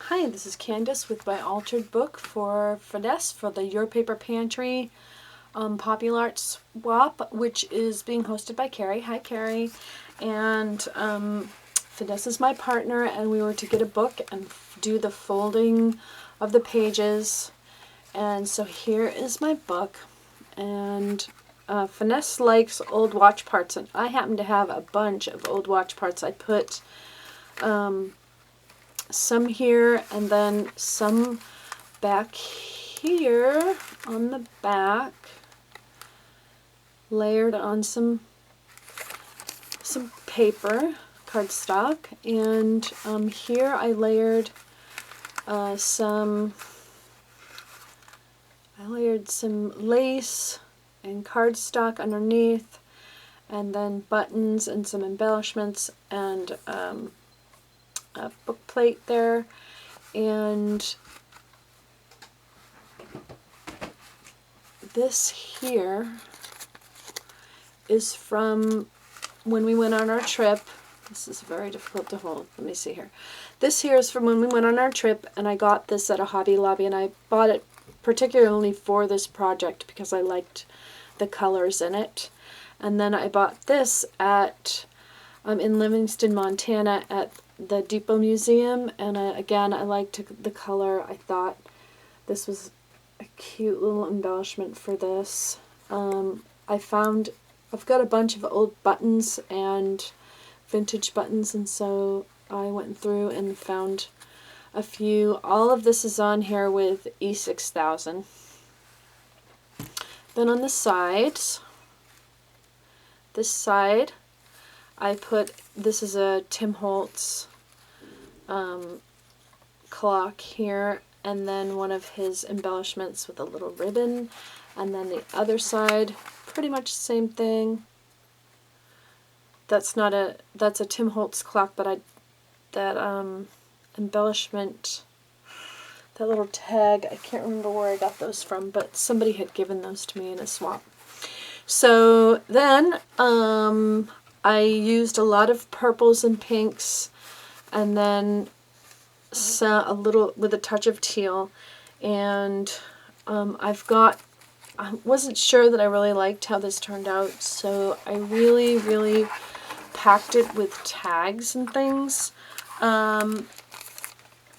Hi, this is Candace with my altered book for Finesse for the Your Paper Pantry Populart swap, which is being hosted by Carrie. Hi, Carrie. And Finesse is my partner, and we were to get a book and do the folding of the pages. And so here is my book. And Finesse likes old watch parts, and I happen to have a bunch of old watch parts. I put some here and then some back here on the back, layered on some paper, cardstock, and here I layered some lace and cardstock underneath, and then buttons and some embellishments and a book plate there. And this here is from when we went on our trip. This is very difficult to hold. Let me see here. This here is from when we went on our trip, and I got this at a Hobby Lobby, and I bought it particularly for this project because I liked the colors in it. And then I bought this at in Livingston, Montana at the Depot Museum, and again, I liked the color. I thought this was a cute little embellishment for this. I've got a bunch of old buttons and vintage buttons, and so I went through and found a few. All of this is on here with E6000. Then on the sides, this side, I put, this is a Tim Holtz clock here, and then one of his embellishments with a little ribbon, and then the other side, pretty much the same thing. That's a Tim Holtz clock, but that embellishment, that little tag, I can't remember where I got those from, but somebody had given those to me in a swap. So then I used a lot of purples and pinks, and then a little with a touch of teal. And I wasn't sure that I really liked how this turned out, so I really packed it with tags and things.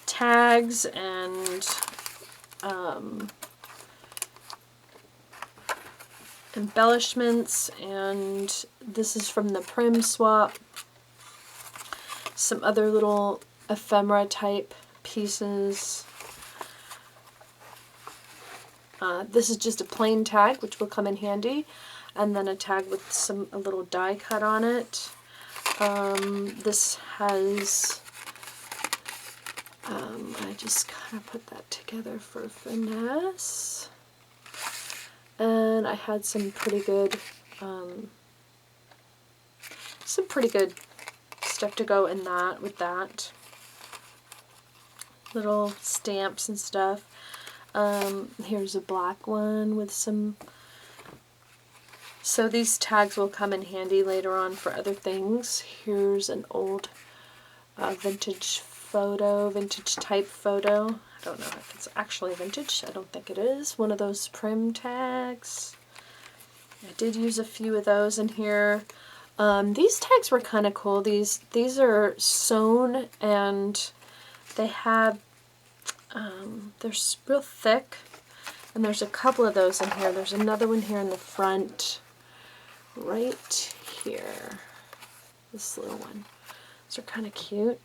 Tags and embellishments, and this is from the Prim swap. Some other little ephemera type pieces. This is just a plain tag, which will come in handy, and then a tag with a little die cut on it. This has, I just kind of put that together for Finesse. And I had some pretty good stuff to go in that, with that. Little stamps and stuff. Here's a black one with some, so these tags will come in handy later on for other things. Here's an old vintage type photo. I don't know if it's actually vintage. I don't think it is. One of those Prim tags. I did use a few of those in here. These tags were kind of cool. These are sewn, and they have, they're real thick, and there's a couple of those in here. There's another one here in the front, right here. This little one. These are kind of cute.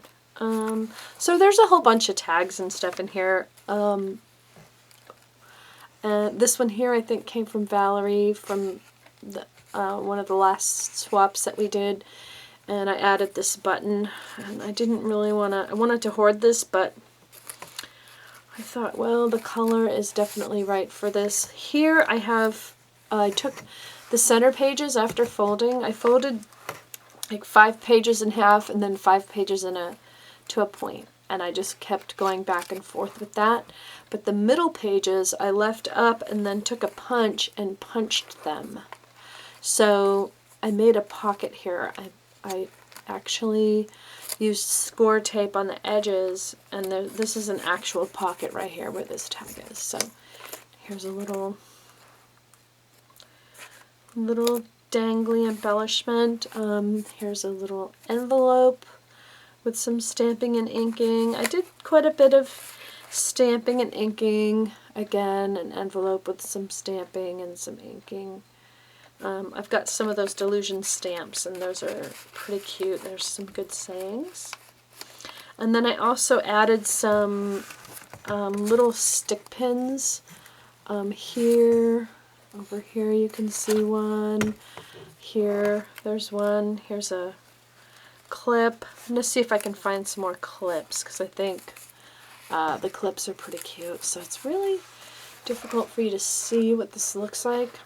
So there's a whole bunch of tags and stuff in here. And this one here I think came from Valerie from the, one of the last swaps that we did. And I added this button, and I didn't really I wanted to hoard this, but I thought, well, the color is definitely right for this. Here I took the center pages after folding. I folded like 5 pages in half and then 5 pages to a point, and I just kept going back and forth with that. But the middle pages I left up and then took a punch and punched them. So I made a pocket here. I actually used score tape on the edges, and this is an actual pocket right here where this tag is. So here's a little dangly embellishment. Here's a little envelope with some stamping and inking. I did quite a bit of stamping and inking. Again, an envelope with some stamping and some inking. I've got some of those Delusion stamps, and those are pretty cute. There's some good sayings. And then I also added some little stick pins here. Over here you can see one. Here, there's one. Here's a clip. I'm going to see if I can find some more clips, because I think the clips are pretty cute. So it's really difficult for you to see what this looks like.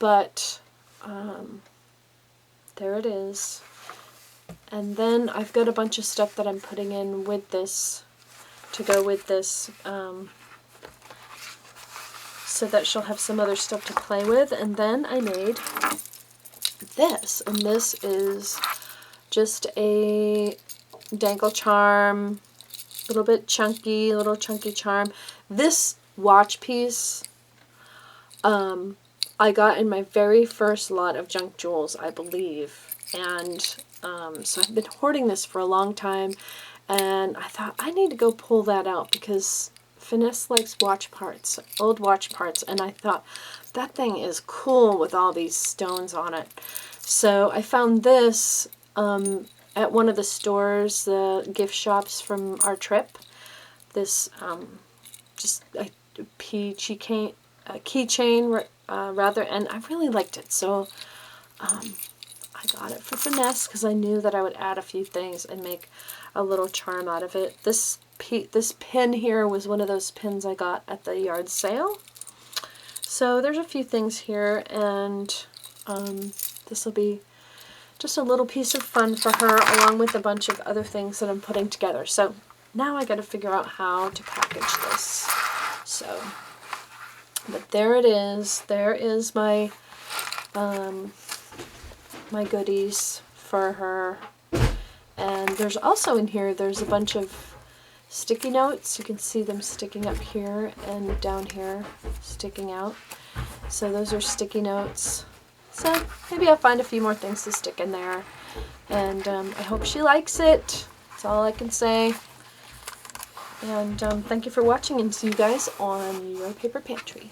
But there it is. And then I've got a bunch of stuff that I'm putting in with this, to go with this, so that she'll have some other stuff to play with. And then I made this, and this is just a dangle charm, little chunky charm. This watch piece I got in my very first lot of junk jewels, I believe, and so I've been hoarding this for a long time, and I thought I need to go pull that out because Finesse likes watch parts, old watch parts, and I thought that thing is cool with all these stones on it. So I found this at one of the stores, the gift shops from our trip. This just a keychain rather, and I really liked it. So I got it for Finesse because I knew that I would add a few things and make a little charm out of it. This pin here was one of those pins I got at the yard sale. So there's a few things here, and this will be just a little piece of fun for her, along with a bunch of other things that I'm putting together. So now I got to figure out how to package this. So, but there it is. There is my my goodies for her. And there's also in here, there's a bunch of sticky notes. You can see them sticking up here and down here, sticking out. So those are sticky notes. So maybe I'll find a few more things to stick in there. And I hope she likes it. That's all I can say. And thank you for watching, and see you guys on your Paper Pantry.